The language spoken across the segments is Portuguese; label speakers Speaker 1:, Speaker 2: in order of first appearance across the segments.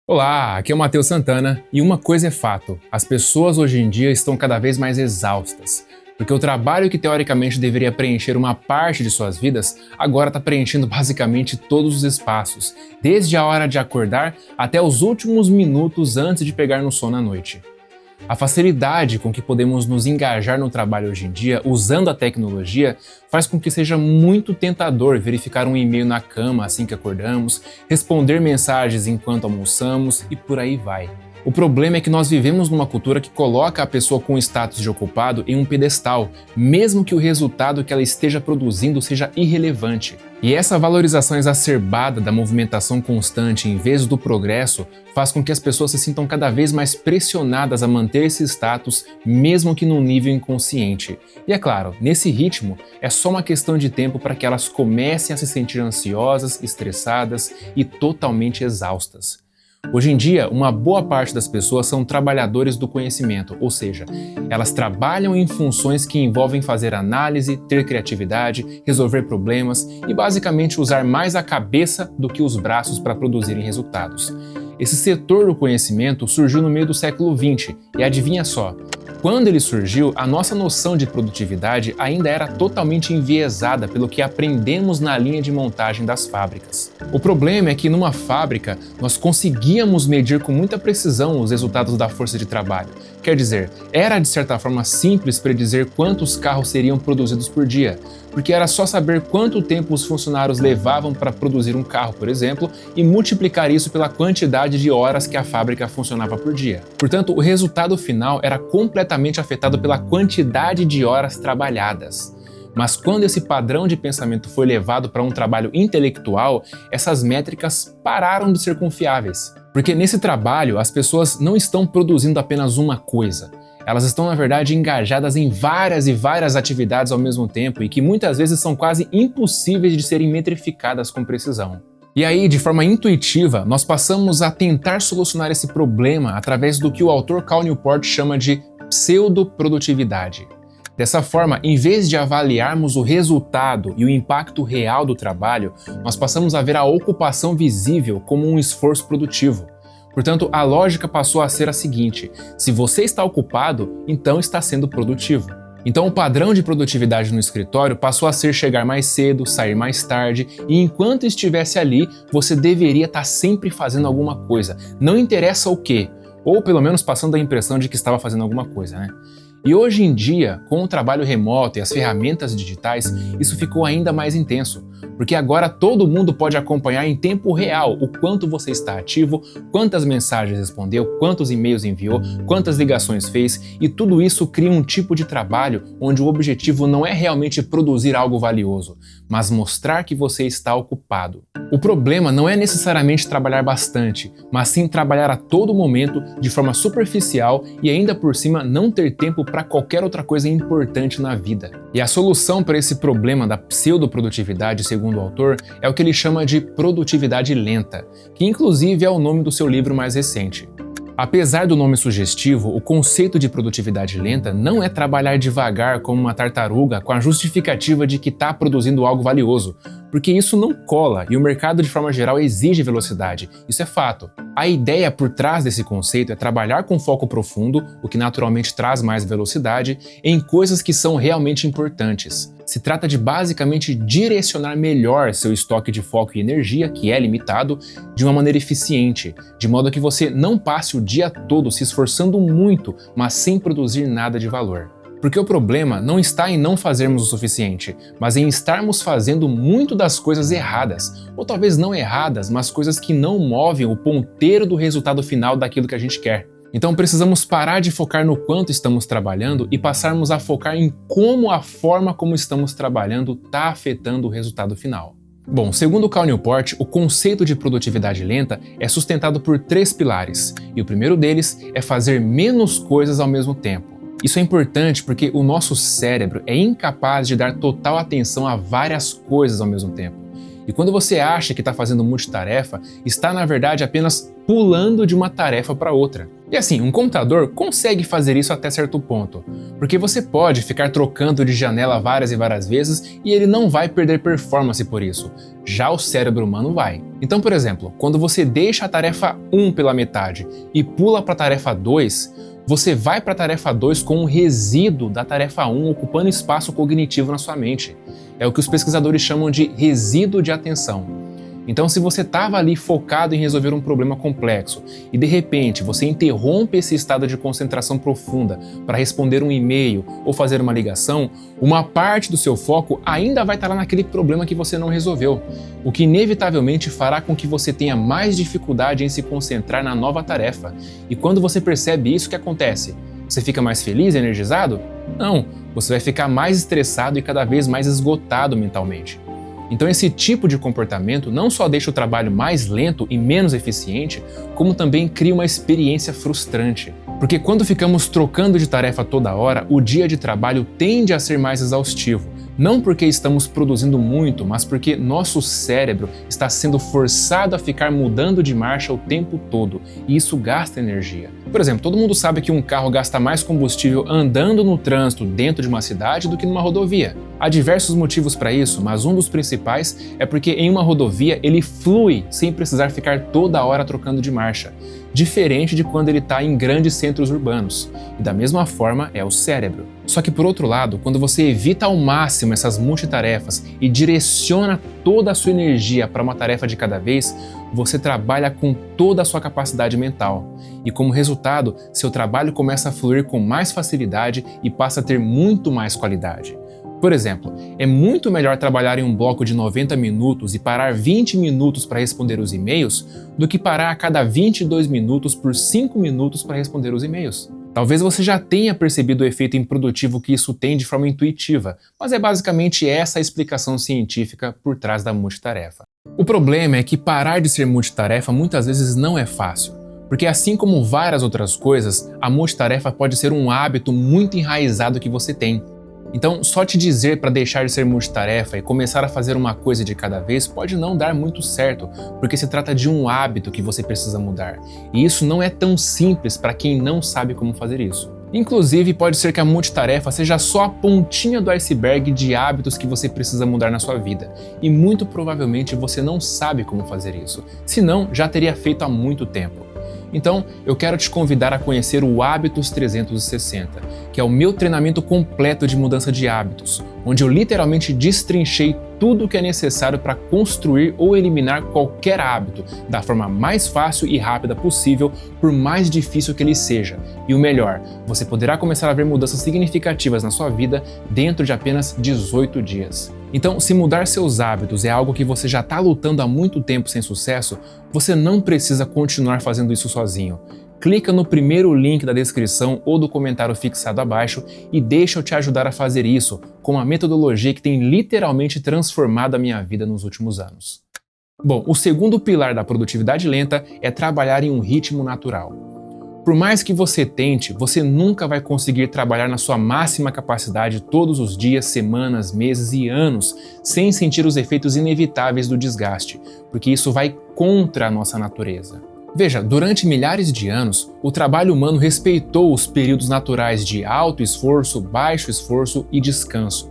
Speaker 1: Olá, aqui é o Matheus Santana e uma coisa é fato, as pessoas hoje em dia estão cada vez mais exaustas, porque o trabalho que teoricamente deveria preencher uma parte de suas vidas, agora está preenchendo basicamente todos os espaços, desde a hora de acordar até os últimos minutos antes de pegar no sono à noite. A facilidade com que podemos nos engajar no trabalho hoje em dia, usando a tecnologia, faz com que seja muito tentador verificar um e-mail na cama assim que acordamos, responder mensagens enquanto almoçamos e por aí vai. O problema é que nós vivemos numa cultura que coloca a pessoa com status de ocupado em um pedestal, mesmo que o resultado que ela esteja produzindo seja irrelevante. E essa valorização exacerbada da movimentação constante em vez do progresso faz com que as pessoas se sintam cada vez mais pressionadas a manter esse status, mesmo que num nível inconsciente. E é claro, nesse ritmo, é só uma questão de tempo para que elas comecem a se sentir ansiosas, estressadas e totalmente exaustas. Hoje em dia, uma boa parte das pessoas são trabalhadores do conhecimento, ou seja, elas trabalham em funções que envolvem fazer análise, ter criatividade, resolver problemas e basicamente usar mais a cabeça do que os braços para produzirem resultados. Esse setor do conhecimento surgiu no meio do século XX e adivinha só, quando ele surgiu, a nossa noção de produtividade ainda era totalmente enviesada pelo que aprendemos na linha de montagem das fábricas. O problema é que numa fábrica nós conseguíamos medir com muita precisão os resultados da força de trabalho. Quer dizer, era de certa forma simples predizer quantos carros seriam produzidos por dia, porque era só saber quanto tempo os funcionários levavam para produzir um carro, por exemplo, e multiplicar isso pela quantidade de horas que a fábrica funcionava por dia. Portanto, o resultado final era completamente afetado pela quantidade de horas trabalhadas. Mas quando esse padrão de pensamento foi levado para um trabalho intelectual, essas métricas pararam de ser confiáveis. Porque nesse trabalho, as pessoas não estão produzindo apenas uma coisa. Elas estão, na verdade, engajadas em várias e várias atividades ao mesmo tempo e que muitas vezes são quase impossíveis de serem metrificadas com precisão. E aí, de forma intuitiva, nós passamos a tentar solucionar esse problema através do que o autor Cal Newport chama de pseudoprodutividade. Dessa forma, em vez de avaliarmos o resultado e o impacto real do trabalho, nós passamos a ver a ocupação visível como um esforço produtivo. Portanto, a lógica passou a ser a seguinte: se você está ocupado, então está sendo produtivo. Então o padrão de produtividade no escritório passou a ser chegar mais cedo, sair mais tarde, e enquanto estivesse ali, você deveria estar sempre fazendo alguma coisa, não interessa o quê, ou pelo menos passando a impressão de que estava fazendo alguma coisa, né? E hoje em dia, com o trabalho remoto e as ferramentas digitais, isso ficou ainda mais intenso, porque agora todo mundo pode acompanhar em tempo real o quanto você está ativo, quantas mensagens respondeu, quantos e-mails enviou, quantas ligações fez, e tudo isso cria um tipo de trabalho onde o objetivo não é realmente produzir algo valioso, mas mostrar que você está ocupado. O problema não é necessariamente trabalhar bastante, mas sim trabalhar a todo momento de forma superficial e ainda por cima não ter tempo para qualquer outra coisa importante na vida. E a solução para esse problema da pseudoprodutividade, segundo o autor, é o que ele chama de produtividade lenta, que inclusive é o nome do seu livro mais recente. Apesar do nome sugestivo, o conceito de produtividade lenta não é trabalhar devagar como uma tartaruga com a justificativa de que está produzindo algo valioso, porque isso não cola e o mercado de forma geral exige velocidade, isso é fato. A ideia por trás desse conceito é trabalhar com foco profundo, o que naturalmente traz mais velocidade, em coisas que são realmente importantes. Se trata de basicamente direcionar melhor seu estoque de foco e energia, que é limitado, de uma maneira eficiente, de modo que você não passe o dia todo se esforçando muito, mas sem produzir nada de valor. Porque o problema não está em não fazermos o suficiente, mas em estarmos fazendo muito das coisas erradas, ou talvez não erradas, mas coisas que não movem o ponteiro do resultado final daquilo que a gente quer. Então precisamos parar de focar no quanto estamos trabalhando e passarmos a focar em como a forma como estamos trabalhando está afetando o resultado final. Bom, segundo Cal Newport, o conceito de produtividade lenta é sustentado por 3 pilares, e o primeiro deles é fazer menos coisas ao mesmo tempo. Isso é importante porque o nosso cérebro é incapaz de dar total atenção a várias coisas ao mesmo tempo. E quando você acha que está fazendo multitarefa, está na verdade apenas pulando de uma tarefa para outra. E assim, um computador consegue fazer isso até certo ponto, porque você pode ficar trocando de janela várias e várias vezes e ele não vai perder performance por isso. Já o cérebro humano vai. Então, por exemplo, quando você deixa a tarefa 1 pela metade e pula para a tarefa 2, você vai para a tarefa 2 com um resíduo da tarefa 1 ocupando espaço cognitivo na sua mente. É o que os pesquisadores chamam de resíduo de atenção. Então, se você estava ali focado em resolver um problema complexo e de repente você interrompe esse estado de concentração profunda para responder um e-mail ou fazer uma ligação, uma parte do seu foco ainda vai estar lá naquele problema que você não resolveu, o que inevitavelmente fará com que você tenha mais dificuldade em se concentrar na nova tarefa. E quando você percebe isso, o que acontece? Você fica mais feliz e energizado? Não, você vai ficar mais estressado e cada vez mais esgotado mentalmente. Então esse tipo de comportamento não só deixa o trabalho mais lento e menos eficiente, como também cria uma experiência frustrante. Porque quando ficamos trocando de tarefa toda hora, o dia de trabalho tende a ser mais exaustivo. Não porque estamos produzindo muito, mas porque nosso cérebro está sendo forçado a ficar mudando de marcha o tempo todo, e isso gasta energia. Por exemplo, todo mundo sabe que um carro gasta mais combustível andando no trânsito dentro de uma cidade do que numa rodovia. Há diversos motivos para isso, mas um dos principais é porque em uma rodovia ele flui sem precisar ficar toda hora trocando de marcha, diferente de quando ele está em grandes centros urbanos. E da mesma forma é o cérebro. Só que por outro lado, quando você evita ao máximo essas multitarefas e direciona toda a sua energia para uma tarefa de cada vez, você trabalha com toda a sua capacidade mental. E como resultado, seu trabalho começa a fluir com mais facilidade e passa a ter muito mais qualidade. Por exemplo, é muito melhor trabalhar em um bloco de 90 minutos e parar 20 minutos para responder os e-mails do que parar a cada 22 minutos por 5 minutos para responder os e-mails. Talvez você já tenha percebido o efeito improdutivo que isso tem de forma intuitiva, mas é basicamente essa a explicação científica por trás da multitarefa. O problema é que parar de ser multitarefa muitas vezes não é fácil, porque assim como várias outras coisas, a multitarefa pode ser um hábito muito enraizado que você tem. Então, só te dizer para deixar de ser multitarefa e começar a fazer uma coisa de cada vez pode não dar muito certo, porque se trata de um hábito que você precisa mudar. E isso não é tão simples para quem não sabe como fazer isso. Inclusive, pode ser que a multitarefa seja só a pontinha do iceberg de hábitos que você precisa mudar na sua vida. E muito provavelmente você não sabe como fazer isso, senão já teria feito há muito tempo. Então, eu quero te convidar a conhecer o Hábitos 360, que é o meu treinamento completo de mudança de hábitos, onde eu literalmente destrinchei tudo o que é necessário para construir ou eliminar qualquer hábito da forma mais fácil e rápida possível, por mais difícil que ele seja. E o melhor, você poderá começar a ver mudanças significativas na sua vida dentro de apenas 18 dias. Então, se mudar seus hábitos é algo que você já está lutando há muito tempo sem sucesso, você não precisa continuar fazendo isso sozinho. Clica no primeiro link da descrição ou do comentário fixado abaixo e deixa eu te ajudar a fazer isso com uma metodologia que tem literalmente transformado a minha vida nos últimos anos. Bom, o segundo pilar da produtividade lenta é trabalhar em um ritmo natural. Por mais que você tente, você nunca vai conseguir trabalhar na sua máxima capacidade todos os dias, semanas, meses e anos, sem sentir os efeitos inevitáveis do desgaste, porque isso vai contra a nossa natureza. Veja, durante milhares de anos, o trabalho humano respeitou os períodos naturais de alto esforço, baixo esforço e descanso.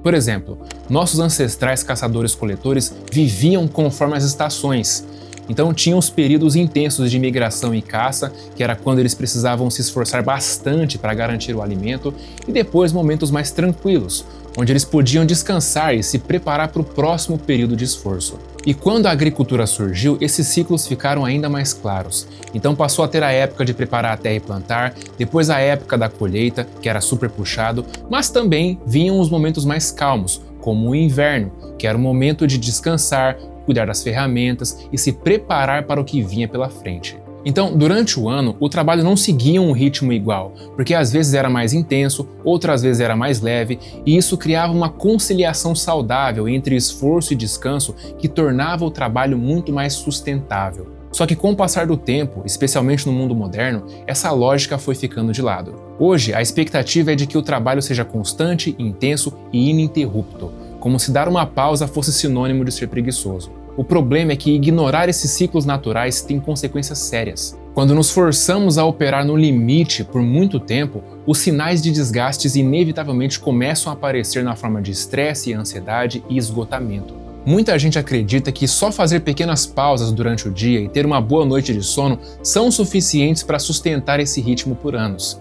Speaker 1: Por exemplo, nossos ancestrais caçadores-coletores viviam conforme as estações. Então tinham os períodos intensos de migração e caça, que era quando eles precisavam se esforçar bastante para garantir o alimento, e depois momentos mais tranquilos, onde eles podiam descansar e se preparar para o próximo período de esforço. E quando a agricultura surgiu, esses ciclos ficaram ainda mais claros. Então passou a ter a época de preparar a terra e plantar, depois a época da colheita, que era super puxado, mas também vinham os momentos mais calmos, como o inverno, que era o momento de descansar, cuidar das ferramentas e se preparar para o que vinha pela frente. Então, durante o ano, o trabalho não seguia um ritmo igual, porque às vezes era mais intenso, outras vezes era mais leve, e isso criava uma conciliação saudável entre esforço e descanso que tornava o trabalho muito mais sustentável. Só que com o passar do tempo, especialmente no mundo moderno, essa lógica foi ficando de lado. Hoje, a expectativa é de que o trabalho seja constante, intenso e ininterrupto. como se dar uma pausa fosse sinônimo de ser preguiçoso. O problema é que ignorar esses ciclos naturais tem consequências sérias. Quando nos forçamos a operar no limite por muito tempo, os sinais de desgastes inevitavelmente começam a aparecer na forma de estresse, ansiedade e esgotamento. Muita gente acredita que só fazer pequenas pausas durante o dia e ter uma boa noite de sono são suficientes para sustentar esse ritmo por anos.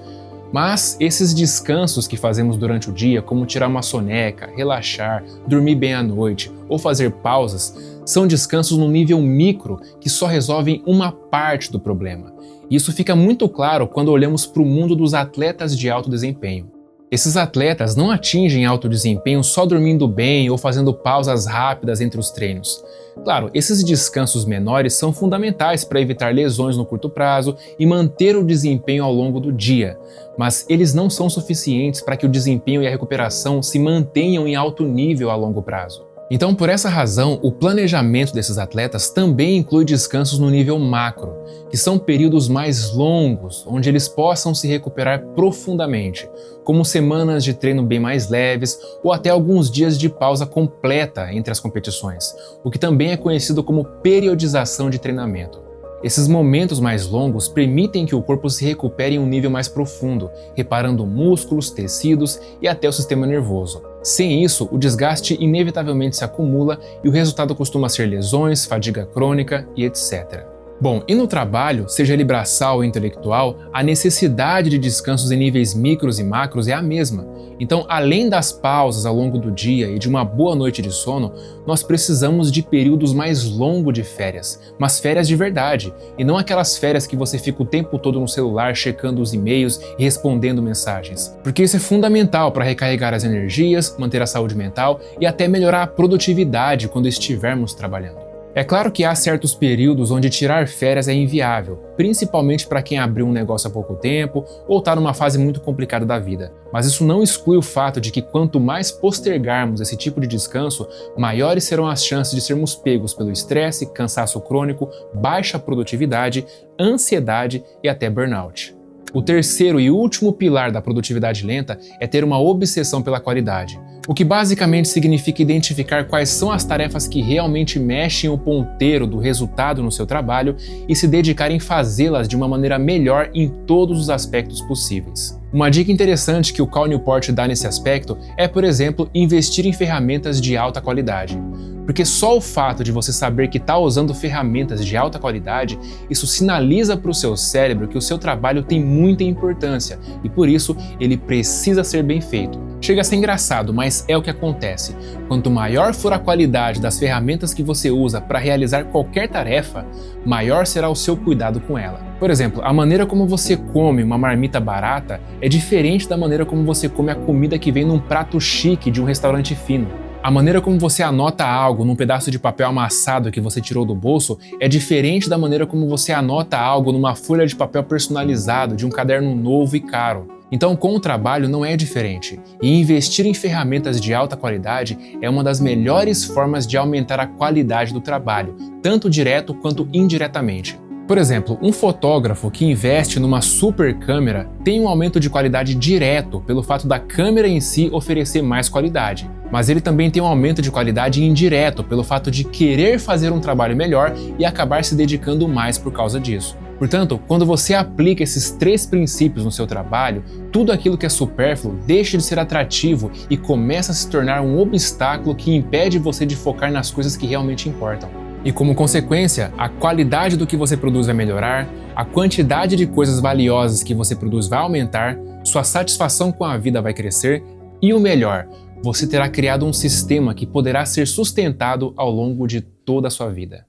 Speaker 1: Mas esses descansos que fazemos durante o dia, como tirar uma soneca, relaxar, dormir bem à noite ou fazer pausas, são descansos no nível micro que só resolvem uma parte do problema. E isso fica muito claro quando olhamos para o mundo dos atletas de alto desempenho. Esses atletas não atingem alto desempenho só dormindo bem ou fazendo pausas rápidas entre os treinos. Claro, esses descansos menores são fundamentais para evitar lesões no curto prazo e manter o desempenho ao longo do dia, mas eles não são suficientes para que o desempenho e a recuperação se mantenham em alto nível a longo prazo. Então, por essa razão, o planejamento desses atletas também inclui descansos no nível macro, que são períodos mais longos, onde eles possam se recuperar profundamente, como semanas de treino bem mais leves ou até alguns dias de pausa completa entre as competições, o que também é conhecido como periodização de treinamento. Esses momentos mais longos permitem que o corpo se recupere em um nível mais profundo, reparando músculos, tecidos e até o sistema nervoso. Sem isso, o desgaste inevitavelmente se acumula e o resultado costuma ser lesões, fadiga crônica e etc. Bom, e no trabalho, seja ele braçal ou intelectual, a necessidade de descansos em níveis micros e macros é a mesma. Então, além das pausas ao longo do dia e de uma boa noite de sono, nós precisamos de períodos mais longos de férias, mas férias de verdade, e não aquelas férias que você fica o tempo todo no celular checando os e-mails e respondendo mensagens. Porque isso é fundamental para recarregar as energias, manter a saúde mental e até melhorar a produtividade quando estivermos trabalhando. É claro que há certos períodos onde tirar férias é inviável, principalmente para quem abriu um negócio há pouco tempo ou está numa fase muito complicada da vida. Mas isso não exclui o fato de que quanto mais postergarmos esse tipo de descanso, maiores serão as chances de sermos pegos pelo estresse, cansaço crônico, baixa produtividade, ansiedade e até burnout. O terceiro e último pilar da produtividade lenta é ter uma obsessão pela qualidade, o que basicamente significa identificar quais são as tarefas que realmente mexem o ponteiro do resultado no seu trabalho e se dedicar em fazê-las de uma maneira melhor em todos os aspectos possíveis. Uma dica interessante que o Cal Newport dá nesse aspecto é, por exemplo, investir em ferramentas de alta qualidade. Porque só o fato de você saber que está usando ferramentas de alta qualidade, isso sinaliza para o seu cérebro que o seu trabalho tem muita importância e por isso ele precisa ser bem feito. Chega a ser engraçado, mas é o que acontece. Quanto maior for a qualidade das ferramentas que você usa para realizar qualquer tarefa, maior será o seu cuidado com ela. Por exemplo, a maneira como você come uma marmita barata é diferente da maneira como você come a comida que vem num prato chique de um restaurante fino. A maneira como você anota algo num pedaço de papel amassado que você tirou do bolso é diferente da maneira como você anota algo numa folha de papel personalizado de um caderno novo e caro. Então, com o trabalho não é diferente, e investir em ferramentas de alta qualidade é uma das melhores formas de aumentar a qualidade do trabalho, tanto direto quanto indiretamente. Por exemplo, um fotógrafo que investe numa super câmera tem um aumento de qualidade direto pelo fato da câmera em si oferecer mais qualidade, mas ele também tem um aumento de qualidade indireto pelo fato de querer fazer um trabalho melhor e acabar se dedicando mais por causa disso. Portanto, quando você aplica esses 3 princípios no seu trabalho, tudo aquilo que é supérfluo deixa de ser atrativo e começa a se tornar um obstáculo que impede você de focar nas coisas que realmente importam. E como consequência, a qualidade do que você produz vai melhorar, a quantidade de coisas valiosas que você produz vai aumentar, sua satisfação com a vida vai crescer e o melhor, você terá criado um sistema que poderá ser sustentado ao longo de toda a sua vida.